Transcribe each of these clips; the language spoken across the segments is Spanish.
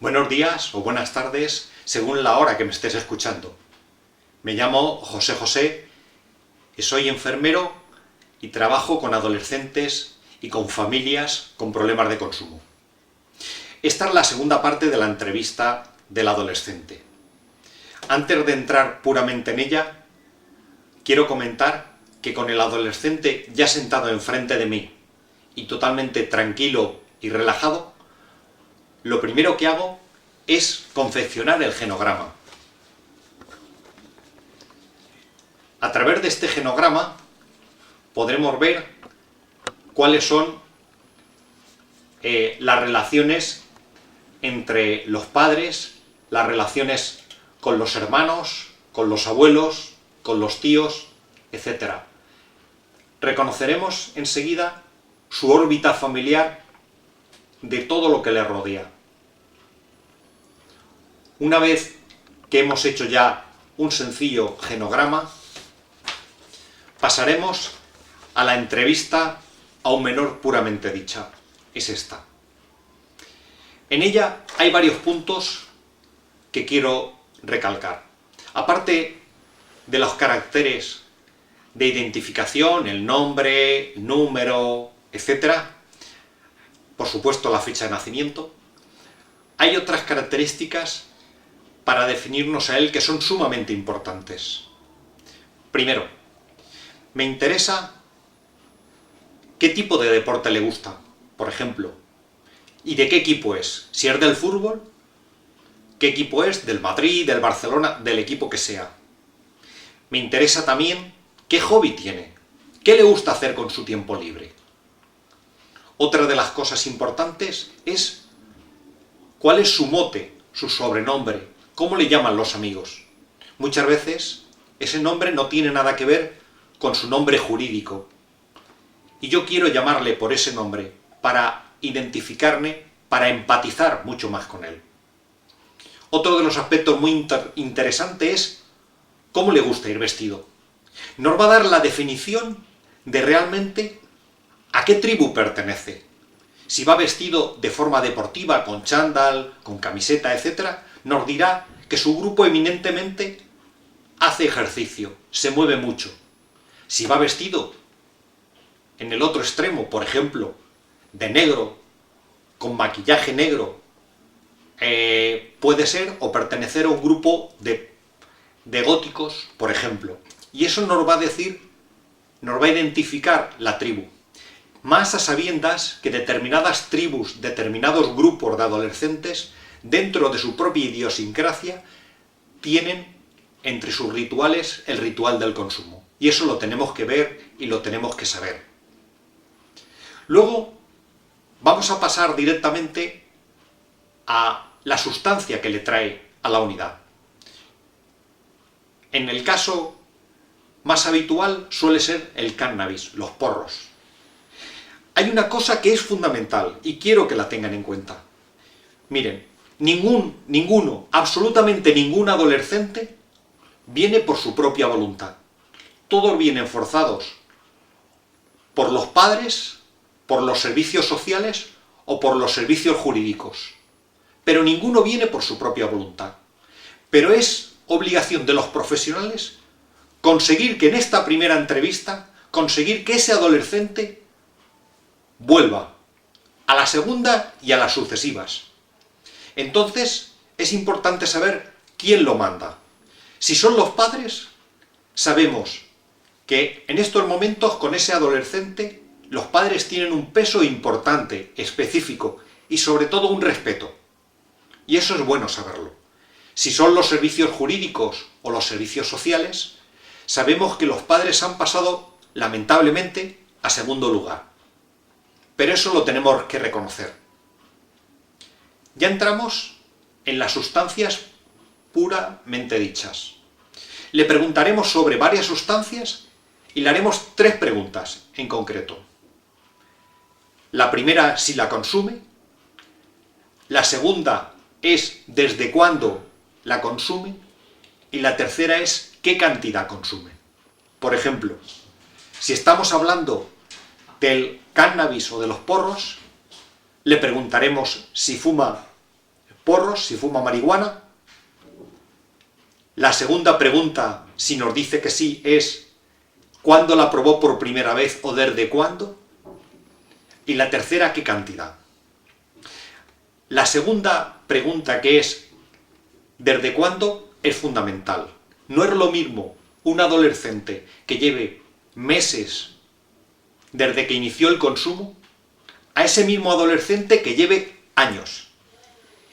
Buenos días o buenas tardes, según la hora que me estés escuchando. Me llamo José José y soy enfermero y trabajo con adolescentes y con familias con problemas de consumo. Esta es la segunda parte de la entrevista del adolescente. Antes de entrar puramente en ella, quiero comentar que con el adolescente ya sentado enfrente de mí y totalmente tranquilo y relajado, lo primero que hago es confeccionar el genograma. A través de este genograma podremos ver cuáles son las relaciones entre los padres, las relaciones con los hermanos, con los abuelos, con los tíos, etc. Reconoceremos enseguida su órbita familiar de todo lo que le rodea. Una vez que hemos hecho ya un sencillo genograma, pasaremos a la entrevista a un menor puramente dicha. Es esta. En ella hay varios puntos que quiero recalcar. Aparte de los caracteres de identificación, el nombre, el número, etc., por supuesto la fecha de nacimiento, hay otras características para definirnos a él que son sumamente importantes. Primero, me interesa qué tipo de deporte le gusta, por ejemplo, y de qué equipo es. Si es del fútbol, qué equipo es, del Madrid, del Barcelona, del equipo que sea. Me interesa también qué hobby tiene, qué le gusta hacer con su tiempo libre. Otra de las cosas importantes es cuál es su mote, su sobrenombre, cómo le llaman los amigos. Muchas veces ese nombre no tiene nada que ver con su nombre jurídico. Y yo quiero llamarle por ese nombre para identificarme, para empatizar mucho más con él. Otro de los aspectos muy interesantes es cómo le gusta ir vestido. Nos va a dar la definición de realmente a qué tribu pertenece. Si va vestido de forma deportiva, con chándal, con camiseta, etc., nos dirá que su grupo eminentemente hace ejercicio, se mueve mucho. Si va vestido en el otro extremo, por ejemplo, de negro, con maquillaje negro, puede ser o pertenecer a un grupo de góticos, por ejemplo. Y eso nos va a decir, nos va a identificar la tribu. Más a sabiendas que determinadas tribus, determinados grupos de adolescentes, dentro de su propia idiosincrasia, tienen entre sus rituales el ritual del consumo. Y eso lo tenemos que ver y lo tenemos que saber. Luego vamos a pasar directamente a la sustancia que le trae a la unidad. En el caso más habitual suele ser el cannabis, los porros. Hay una cosa que es fundamental y quiero que la tengan en cuenta. Miren, ninguno, absolutamente ningún adolescente viene por su propia voluntad. Todos vienen forzados por los padres, por los servicios sociales o por los servicios jurídicos. Pero ninguno viene por su propia voluntad. Pero es obligación de los profesionales conseguir que en esta primera entrevista, conseguir que ese adolescente vuelva a la segunda y a las sucesivas. Entonces, es importante saber quién lo manda. Si son los padres, sabemos que en estos momentos con ese adolescente los padres tienen un peso importante, específico y sobre todo un respeto. Y eso es bueno saberlo. Si son los servicios jurídicos o los servicios sociales, sabemos que los padres han pasado, lamentablemente, a segundo lugar. Pero eso lo tenemos que reconocer. Ya entramos en las sustancias puramente dichas. Le preguntaremos sobre varias sustancias y le haremos 3 preguntas en concreto. La primera, si la consume. La segunda es desde cuándo la consume. Y la tercera es qué cantidad consume. Por ejemplo, si estamos hablando del cannabis o de los porros, le preguntaremos si fuma porros, si fuma marihuana. La segunda pregunta, si nos dice que sí, es ¿cuándo la probó por primera vez o desde cuándo? Y la tercera, ¿qué cantidad? La segunda pregunta, que es ¿desde cuándo?, es fundamental. No es lo mismo un adolescente que lleve meses desde que inició el consumo a ese mismo adolescente que lleve años.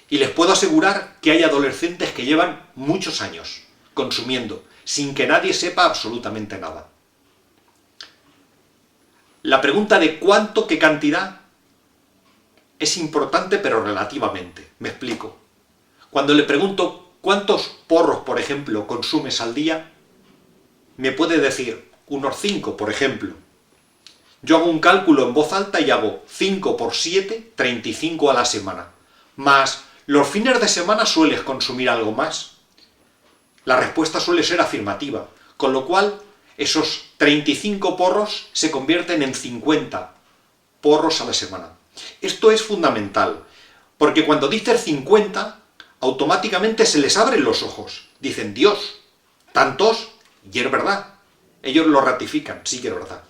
Y les puedo asegurar que hay adolescentes que llevan muchos años consumiendo, sin que nadie sepa absolutamente nada. La pregunta de cuánto, qué cantidad, es importante, pero relativamente. Me explico. Cuando le pregunto cuántos porros, por ejemplo, consumes al día, me puede decir unos 5, por ejemplo. Yo hago un cálculo en voz alta y hago 5 por 7, 35 a la semana. Más los fines de semana sueles consumir algo más. La respuesta suele ser afirmativa, con lo cual esos 35 porros se convierten en 50 porros a la semana. Esto es fundamental, porque cuando dices 50, automáticamente se les abren los ojos. Dicen, Dios, ¿tantos? Y es verdad. Ellos lo ratifican, sí que es verdad.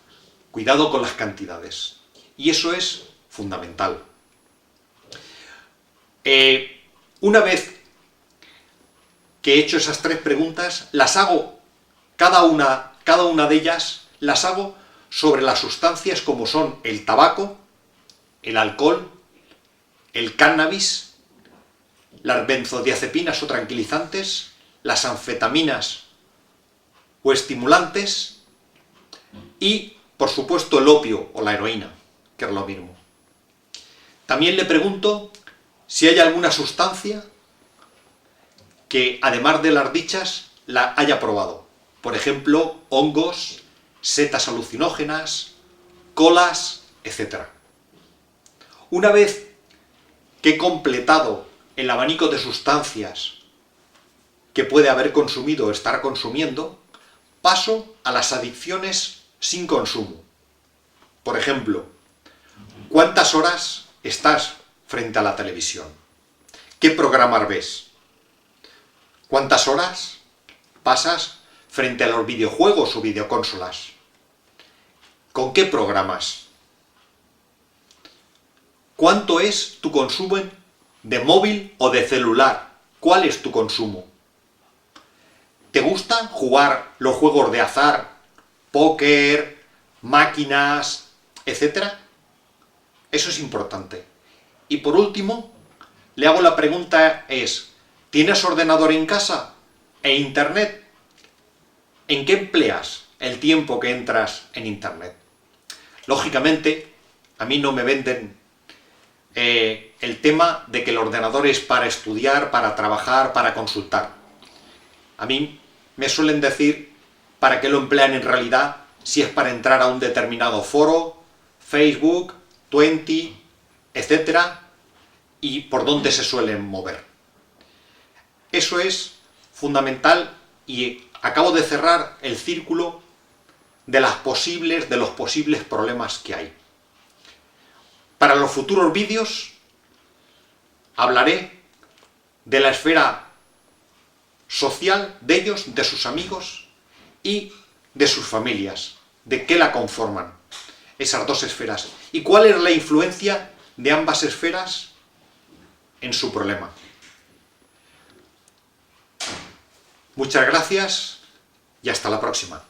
Cuidado con las cantidades. Y eso es fundamental. Una vez que he hecho esas 3 preguntas, las hago, cada una de ellas, las hago sobre las sustancias como son el tabaco, el alcohol, el cannabis, las benzodiazepinas o tranquilizantes, las anfetaminas o estimulantes y, por supuesto, el opio o la heroína, que es lo mismo. También le pregunto si hay alguna sustancia que, además de las dichas, la haya probado. Por ejemplo, hongos, setas alucinógenas, colas, etc. Una vez que he completado el abanico de sustancias que puede haber consumido o estar consumiendo, paso a las adicciones sin consumo. Por ejemplo, ¿cuántas horas estás frente a la televisión? ¿Qué programas ves? ¿Cuántas horas pasas frente a los videojuegos o videoconsolas? ¿Con qué programas? ¿Cuánto es tu consumo de móvil o de celular? ¿Cuál es tu consumo? ¿Te gusta jugar los juegos de azar, póker, máquinas, etcétera? Eso es importante. Y por último, le hago la pregunta es, ¿tienes ordenador en casa e internet? ¿En qué empleas el tiempo que entras en internet? Lógicamente, a mí no me venden el tema de que el ordenador es para estudiar, para trabajar, para consultar. A mí me suelen decir para qué lo emplean en realidad, si es para entrar a un determinado foro, Facebook, Twenty, etcétera, y por dónde se suelen mover. Eso es fundamental y acabo de cerrar el círculo de los posibles problemas que hay. Para los futuros vídeos hablaré de la esfera social de ellos, de sus amigos y de sus familias, de qué la conforman, esas dos esferas, y cuál es la influencia de ambas esferas en su problema. Muchas gracias y hasta la próxima.